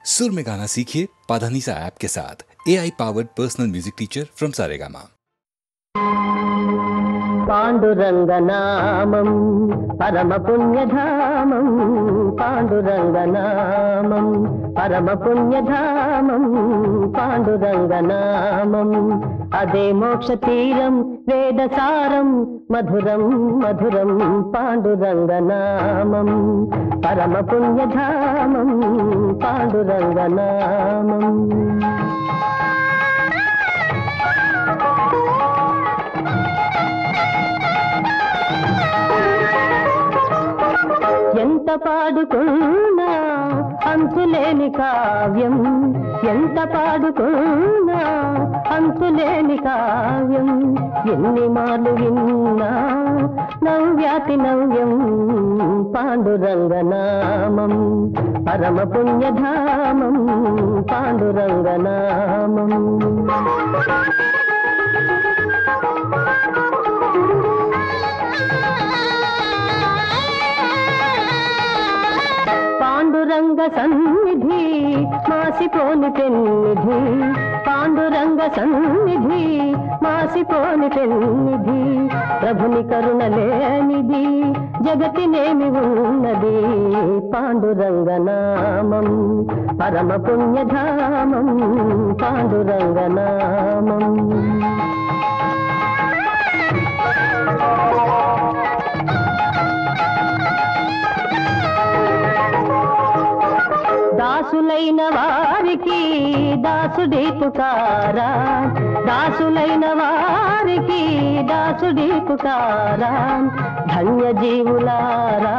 सुर में गाना सीखिए पाधानीसा ऐप के साथ। AI powered personal music teacher from Saregama. पाण्डुरङ्गनामं परमपुण्यधामं पाण्डुरङ्गनामं परमपुण्यधामं पाण्डुरङ्गनामम् अदे मोक्षतीरं वेदसारं मधुरं मधुरं पाण्डुरङ्गनामं परमपुण्यधामं पाण्डुरङ्गनामम् ఎంత పాడుకున్నా అంతులేని కావ్యం, ఎంత పాడుకున్నా అంతులేని కావ్యం, ఎన్ని మార్లు విన్నా నవ్యాతి నవ్యం పాండురంగనామం పరమ పుణ్యధామం పాండురంగనామం. పాండురంగ సన్నిధి మాసిపోని పెన్నిధి, పాండురంగ సన్నిధి మాసిపోని పెన్నిధి, ప్రభుని కరుణ లేనిది జగతినేమి ఉన్నది పాండురంగనామం పరమ పుణ్యధామం పాండురంగనామం. దాసులైన వారికి దాసుడి పుకారా, దాసులైన వారికి దాసుడి పుకారా, ధన్య జీవులారా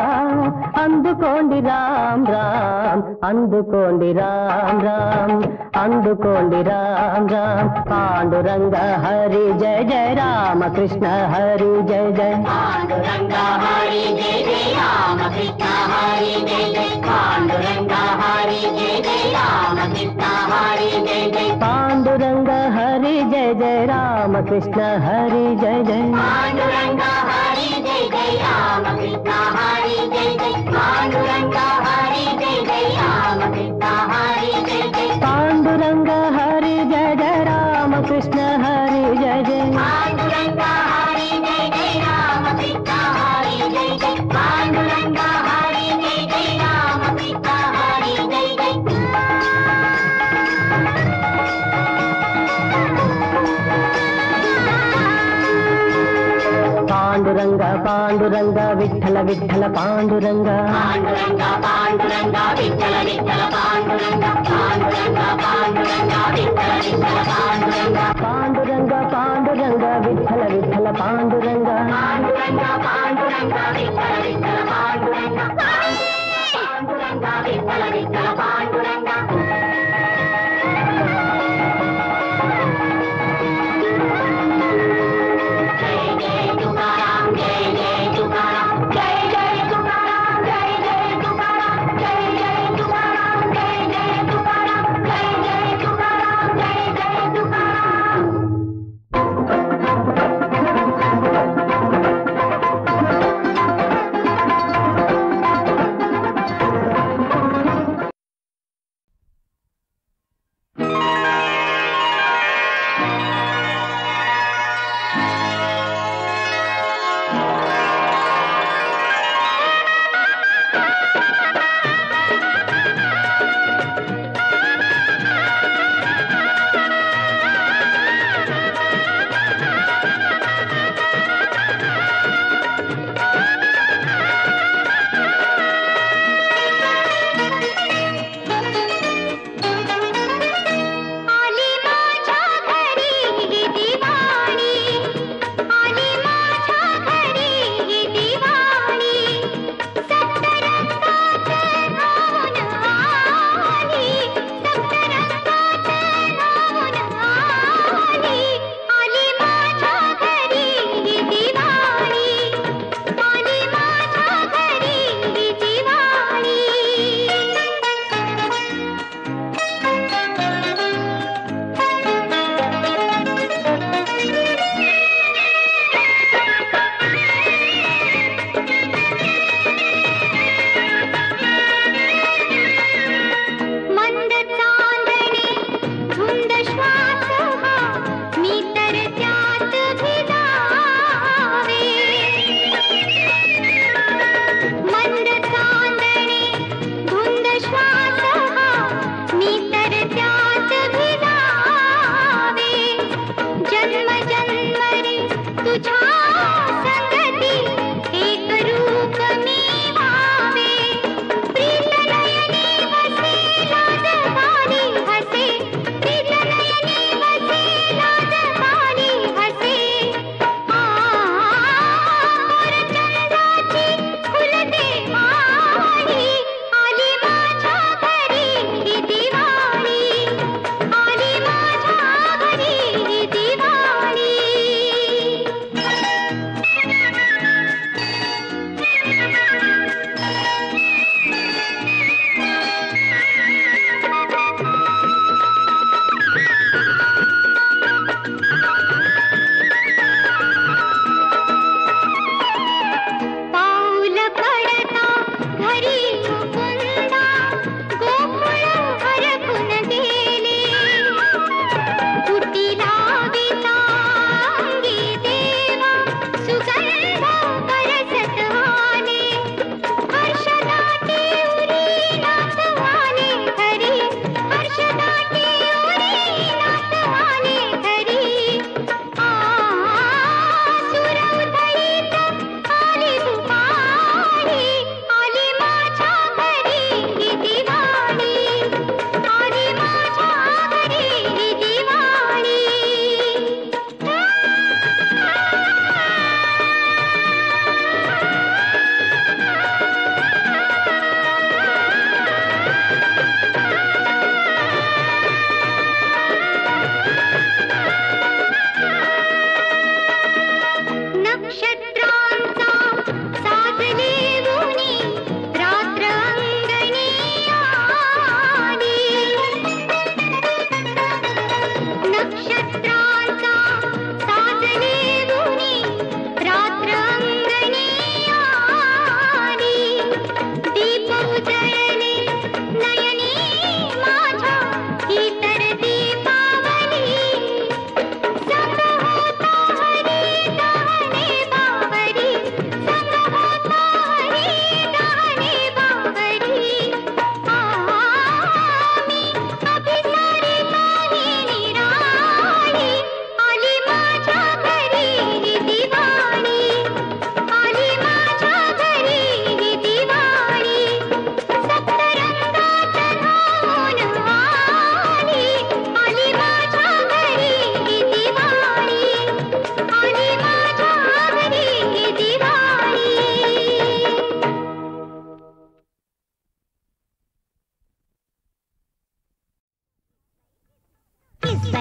అందుకోండి రామ్ రామ్, అందుకోండి రామ్ రామ్, అందుకోండి రామ్ రామ్. పాండురంగ హరి జయ జయ రామకృష్ణ హరి జయ జయ, పాండురంగ హరి జయ జయ రామకృష్ణ హరి జయ జయ, పాండురంగ హరి జయ జయ రామకృష్ణ హరి జయ జయ, పాండురంగ హరి జయ జయ రామకృష్ణ హరి జయ జయ, పాండురంగ హరి జయ జయ రామకృష్ణ హరి జయ జయ, పాండురంగ హరి జయ జయ రామకృష్ణ హరి జయ జయ, పాండురంగ హరి జయ జయ రామకృష్ణ హరి జయ జయ, పాండురంగ హరి జయ జయ రామకృష్ణ హరి జయ జయ, పాండురంగ హరి జయ జయ రామకృష్ణ హరి జయ జయ. పాండురంగ పాండురంగ విఠల విఠల పాండురంగ, పాండురంగ పాండురంగ విఠల విఠల పాండురంగ, పాండురంగ పాండురంగ విఠల విఠల పాండురంగ, పాండురంగ పాండురంగ విఠల విఠల పాండురంగ, పాండురంగ పాండురంగ విఠల విఠల పాండురంగ, పాండురంగ విఠల విఠల పాండురంగ.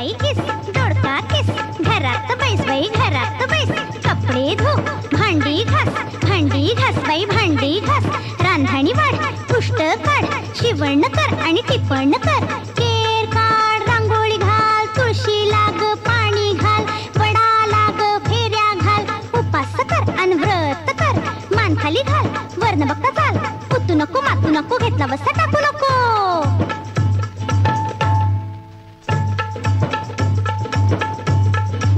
बाई किस दोडका किस घरात बैस बाई घरात बैस कपडे धो भांडी घास बाई भांडी घास रांधणी वाढ पुष्ट काढ शिवण कर आणि टिपण कर केर काढ रांगोळी घाल तुळशी लाग पाणी घाल वडा लाग फेऱ्या घाल उपास कर अन व्रत कर मान खाली घाल वर्ण बक्का चाल उतू नको मातू नको घेतला बसा टाकू नको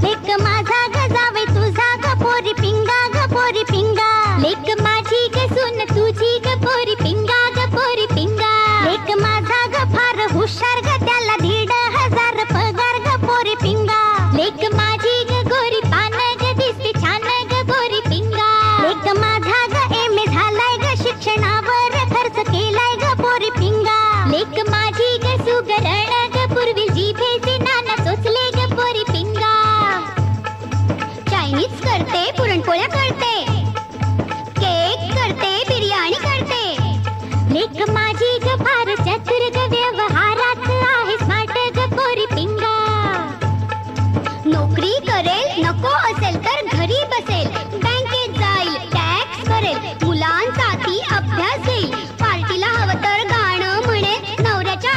लेक माझा ग जावे तुझा ग पोरी पिंगा ग पोरी पिंगा लेक माझी ग सुन तुझी ग पोरी पिंगा ग पोरी पिंगा लेक माझा ग फार हुशार ग त्याला 1,500 पगार ग पोरी पिंगा लेक माझी ग गोरी पान ग दिसते छान ग गोरी पिंगा लेक माझा ग एम.ए. झालाय ग शिक्षणावर खर्च केलाय ग पोरी पिंगा लेक माझी ग सुगरण ग पूर्वी जिभेचे नाना चोचले ग पोरी पिंगा चायनीज करते पुरणपोळ्या करते केक करते बिर्याणी करते लेक माझी ग फार चतुर ग व्यवहारात आहे स्मार्ट ग पोरी पिंगा नोकरी करेल नको असेल तर घरी बसेल बँकेत जाईल टॅक्स करेल मुलांसाठी अभ्यास देईल पार्टीला हवं तर गाणं म्हणेल नवऱ्याच्या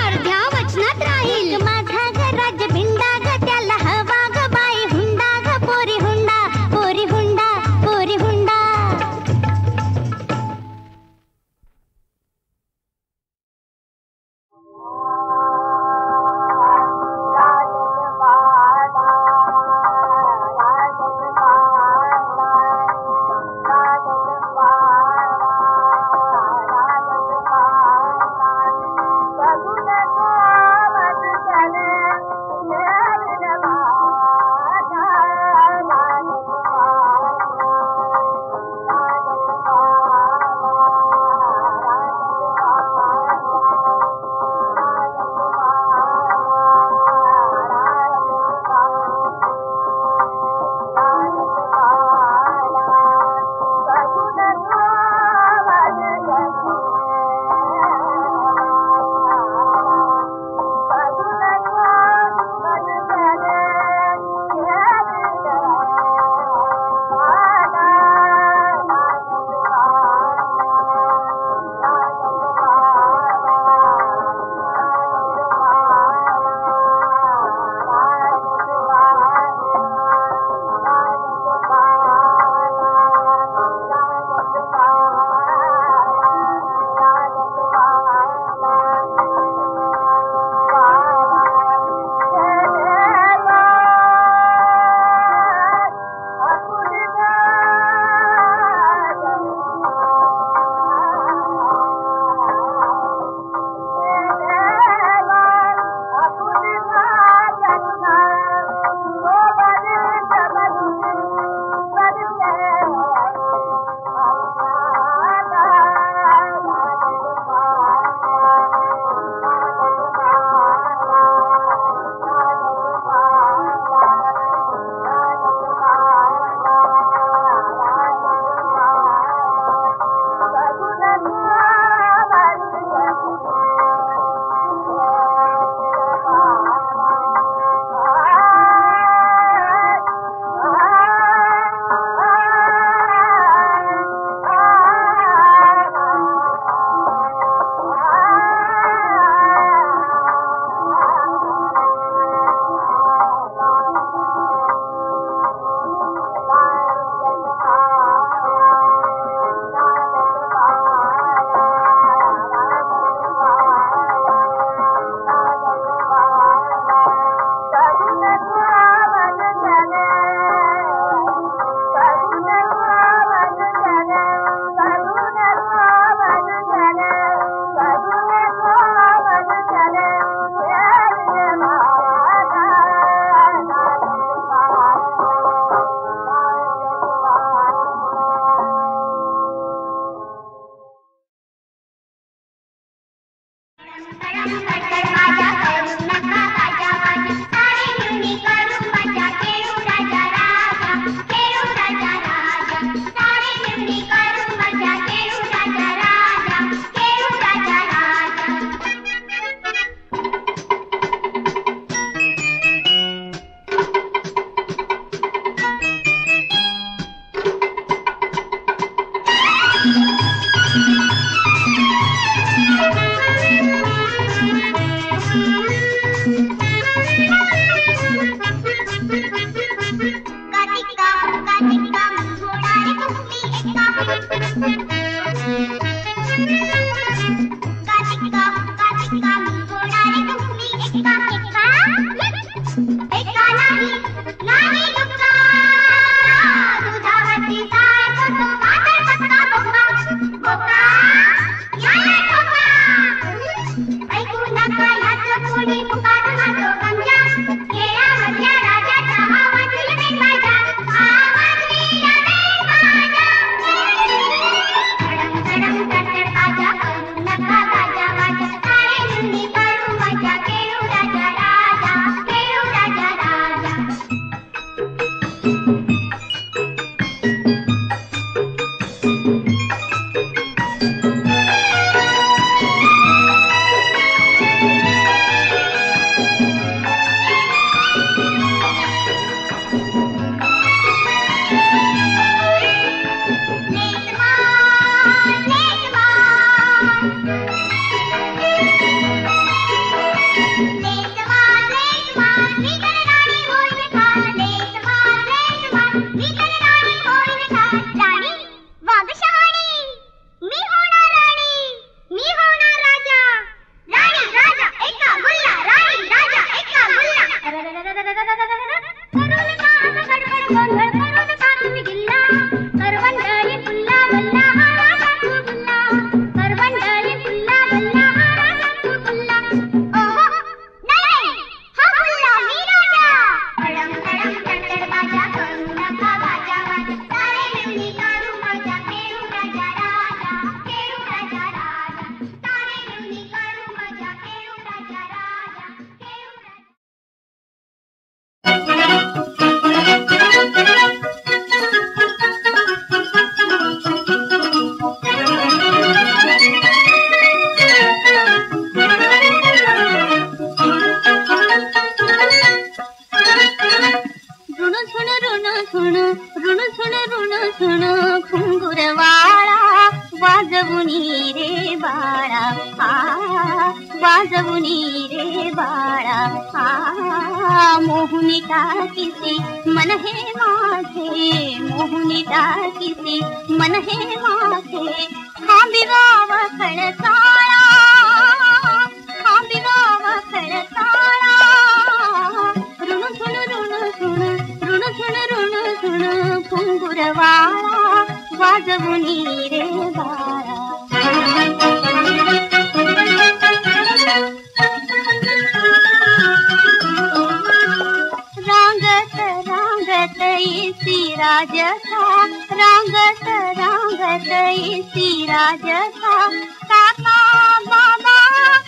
वाजवुनी रे बाळा मोहुनी टाकीसी मन हे माझे मोहुनी टाकीसी मन हे माझे खांबिवाव खडसाळा खांबिवाव खडसाळा ऋण झुण घुंगुरवाळा वाजवुनी रे बाळा रांगत रांगत येसी राजसा रांगत रांगत येसी राजसा काका बाबा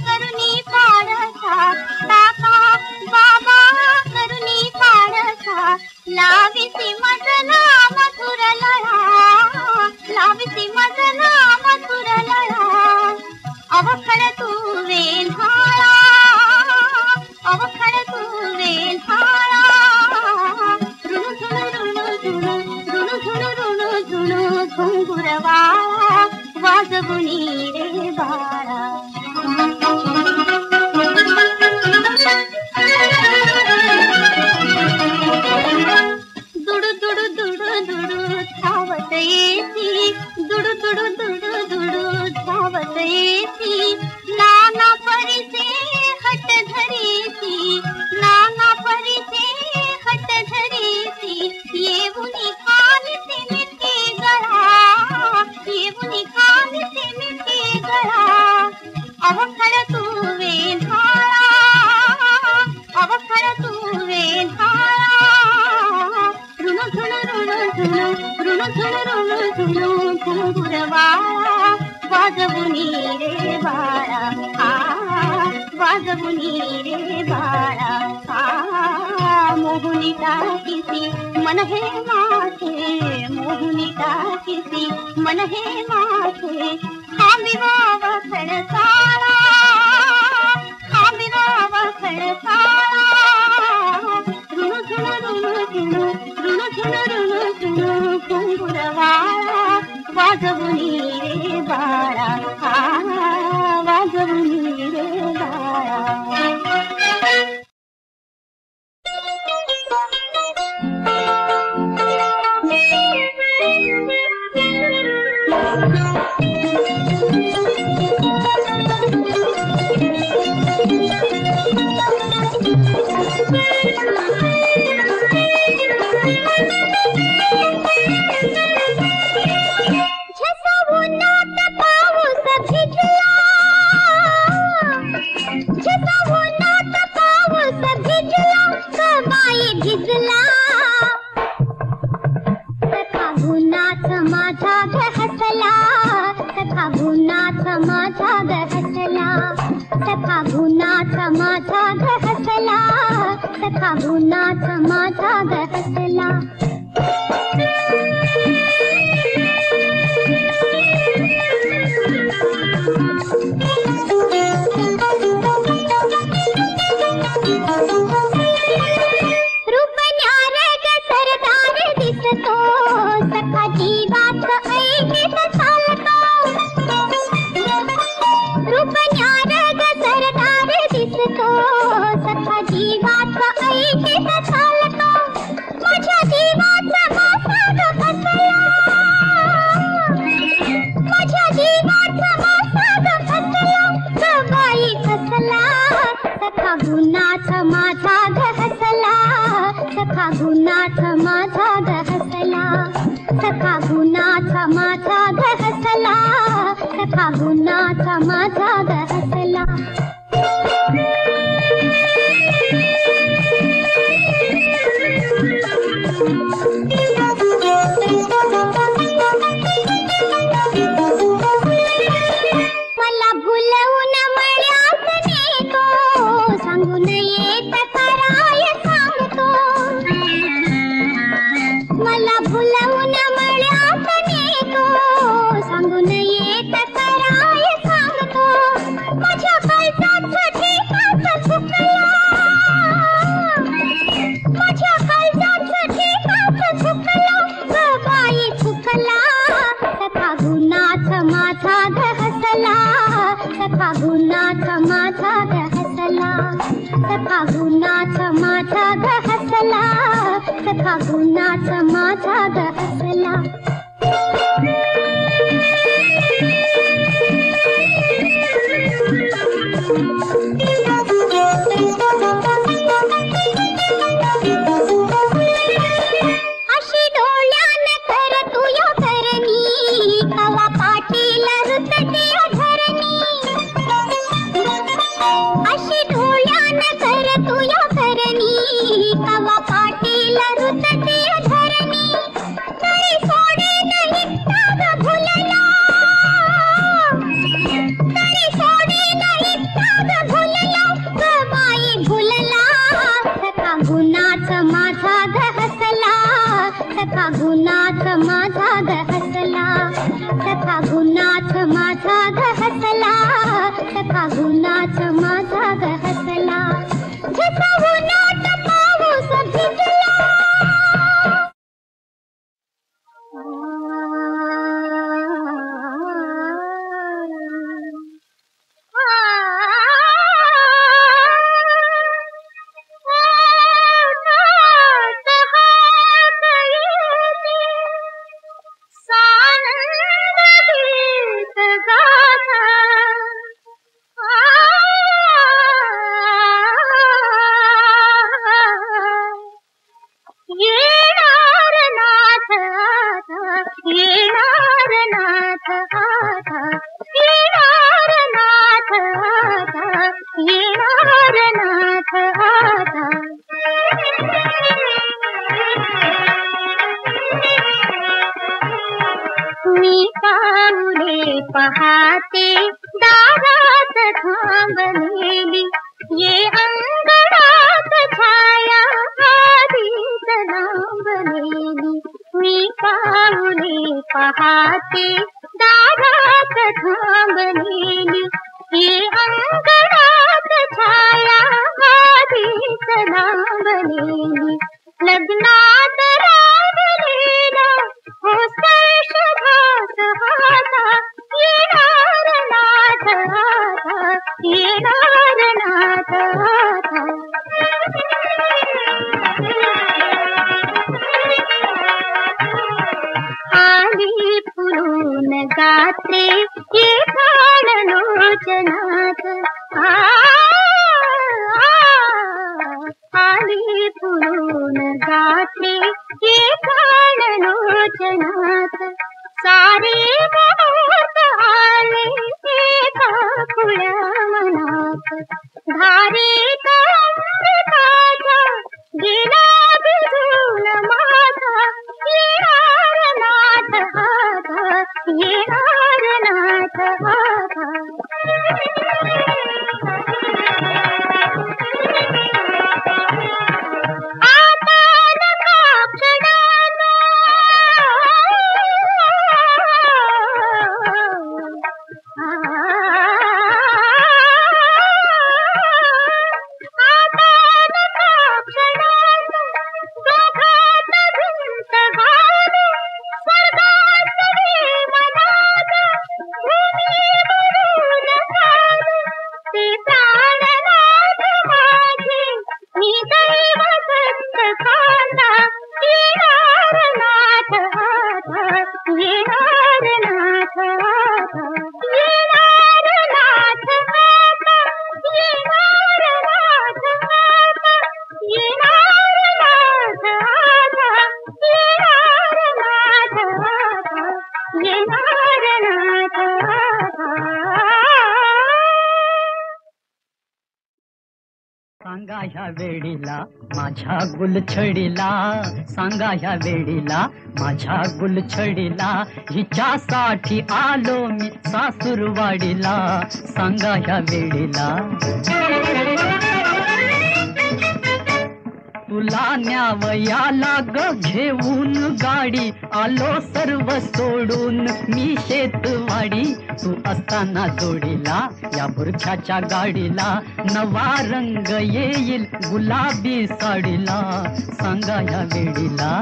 करुणी पाडसा काका बाबा करुणी पाडसा लाविसी मदना मधुर लळा लाविसी मदना मधुर लळा अवखळ तू वेल्हाळा अवखळ तू वेल्हाळा ऋण घुंगुरवाळा वाजवुनी रे बाळा दुडू दुडू दुडू दुडू धावत येती दुडू दुडू दुडू दुडू धावत येती नाना परीचे हट धरीती नाना परीचे हट धरीती येऊनी खालीचे मिठी गळा येऊनी खालीचे मिठी गळा अवखळ तू वेल्हाळा अवखळ तू वेल्हाळा ऋण घुंगुरवाळा वाजवुनी रे बाळा वाजवुनी रे बाळा मोहुनी टाकीसी मन हे माझे मोहुनी टाकीसी मन हे माझे खांबिवाव खडसाळा खांबिवाव खडसाळा ऋण घुंगुरवाळा वाजवुनी रे बाळा वाजवुनी रे बाळा सांगून येत कराय सांगतो सखा गुणाचा माझा ग हसला, सखा गुणाचा माझा ग हसला. अशी डोळ्याने कर तू या करणी, कवा पाटीला रुतते धरणी. अशी डोळ्याने कर तू या करणी, कवा पाटीला रुतते धरणी. तरी सोडे नाही ताग भुलला, तरी सोडे नाही ताग भुलला, ग बाई भुलला. सखा गुणाचा माझा ग हसला, सखा गुणाचा माझा ग हसला, सखा गुणाचा माझा ग हसला, सखा गुणाचा माझा ग हसला. जसा उन्हात पाऊस भिजला, पहाते दारात थांबलेली, ये अंगणात छाया आधीच लांबलेली. मी पाहुले पहाते दारात थांबलेली, ये अंगणात छाया आधीच लांबलेली. लग्नात राबलेला हो स्पर्शभास हाता, येणार नाथ आता, येणार नाथ आता. आली फुलून गात्रे ये प्राण लोचनात, आली फुलून गात्रे ये प्राण लोचनात. सारे मनात आले एका खुल्या मनात, धारेत अमृताचा गेला भिजून माझा. येणार नाथ आता, येणार नाथ आता. सांगा ह्या वेळीला माझ्या गुलछडीला, सांगा ह्या वेळीला माझ्या गुलछडीला, हिच्यासाठी आलो मी सासूरवाडीला. सांगा ह्या वेळीला तुला न्यावयाला ग घेऊन गाडी, आलो सर्व सोडून मी शेतवाडी. तू असताना जोडीला या बुरख्याच्या गाडीला, नवा रंग येईल गुलाबी साडीला. सांगा ह्या वेळीला,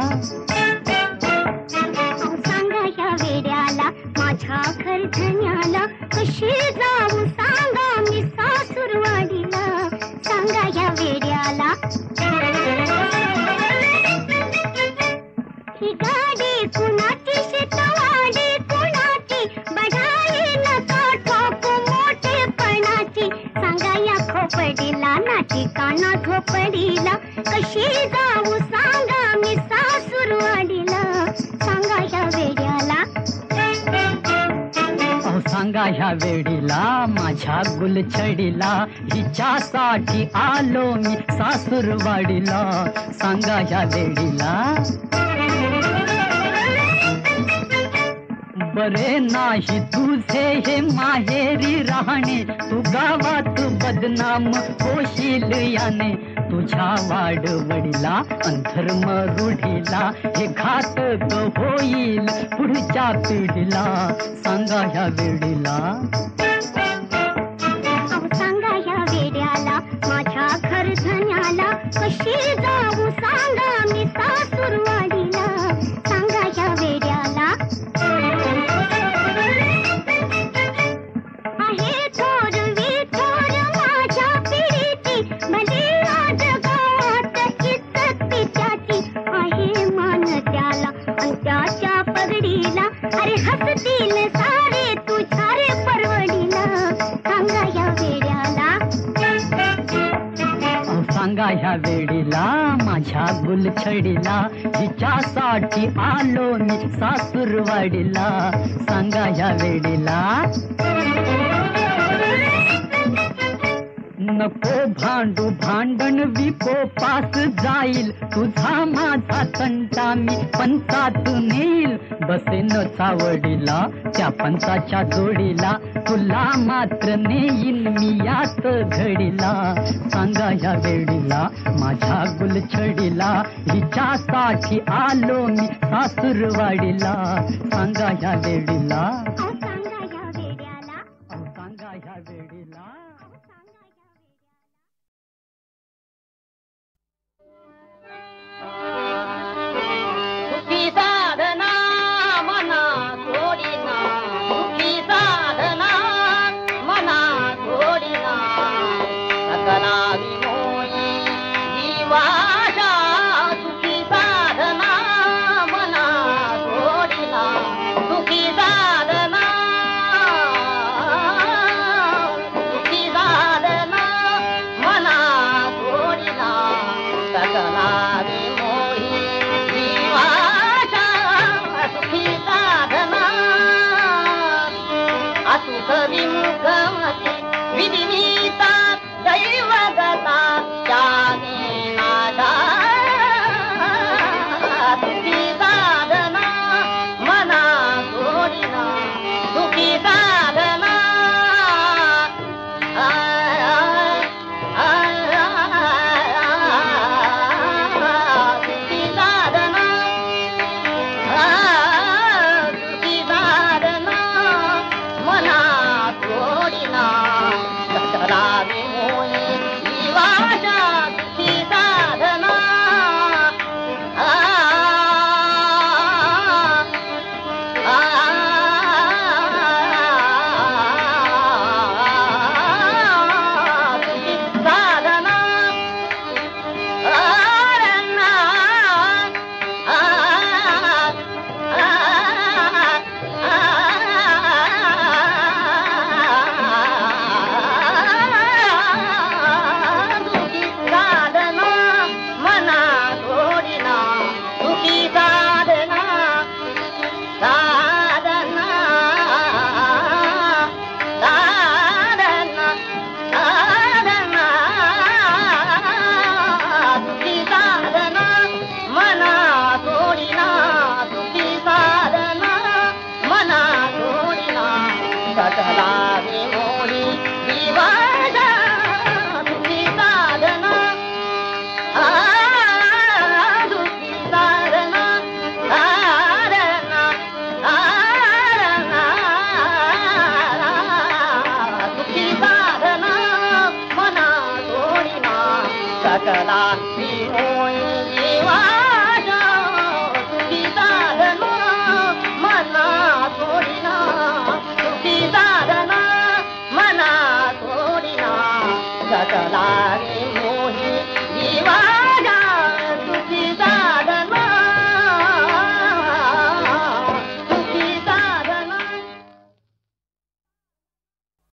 सांगा ह्या वेड्याला माझ्या खरधन्याला, कशी जाऊ सांगा मी सासूरवाडीला. सांगा ह्या वेड्याला ही गाडी कुणाची शितवाडी कुणाची बढाई नका ठोकू मोठेपणाची सांगा या खोपडीला नाची काना झोपडीला कशी जाऊ सांगा मी सासूरवाडीला सांगा या वेड्याला सांगा ह्या वेडीला माझ्या गुलछडीला हिच्यासाठी आलो मी सासूरवाडीला सांगा ह्या वेडीला बरे नाही तुझे हे माहेरी राहणे तू गावात बदनाम होशील याने तुझ्या वाडवडीला अंधर्म रूढीला हे घातक होईल पुढच्या पिढीला सांगा ह्या वेडीला सांगा ह्या वेड्याला माझ्या घर धन्याला कशी जाऊ सांगा मी सासूरवाडीला सांगा ह्या वेड्याला आहे थोर विठोर माझ्या पिढीची भले आज गावात इज्जत तिच्याची आहे मान त्याला आणि त्याच्या पगडीला अरे हसतील सारे तुझ्या रे परवडीला सांगा या वेड्याला सांगा ह्या वेडीला माझ्या गुलछडीला हिच्यासाठी आलो मी सासूरवाडीला सांगा ह्या वेडीला नको भांडू भांडण विकोपास जाईल तुझा माझा तंटा मी पंचात नेईल बसेन चावडीला त्या पंचाच्या जोडीला तुला मात्र नेईन मी याच घडीला सांगा ह्या वेडीला माझ्या गुलछडीला हिच्यासाठी आलो मी सासूरवाडीला सांगा ह्या वेडीला सांगा या वेड्याला सांगा ह्या वेडीला सुखी साधना मना सोडिना सुखी साधना मना सोडिना सकला विमोही जीवाशा सुखी साधना मना सोडिना सुखी साधना मना सोडिना सकला विमुखमती विधिनीता दैवगता त्याने नादा सुखी साधना मना सोडिना सुखी साधना सुखी साधना सुखी साधना मना सोडिना सकला विमोही जीवाशा सुखी साधना सुखी साधना सकला विमोही जीवाशा सुखी साधना सुखी साधना सुखी साधना मना सोडिना सकला विमोही जीवाशा सुखी साधना मना सोडिना सुखी साधना मना सोडिना सकला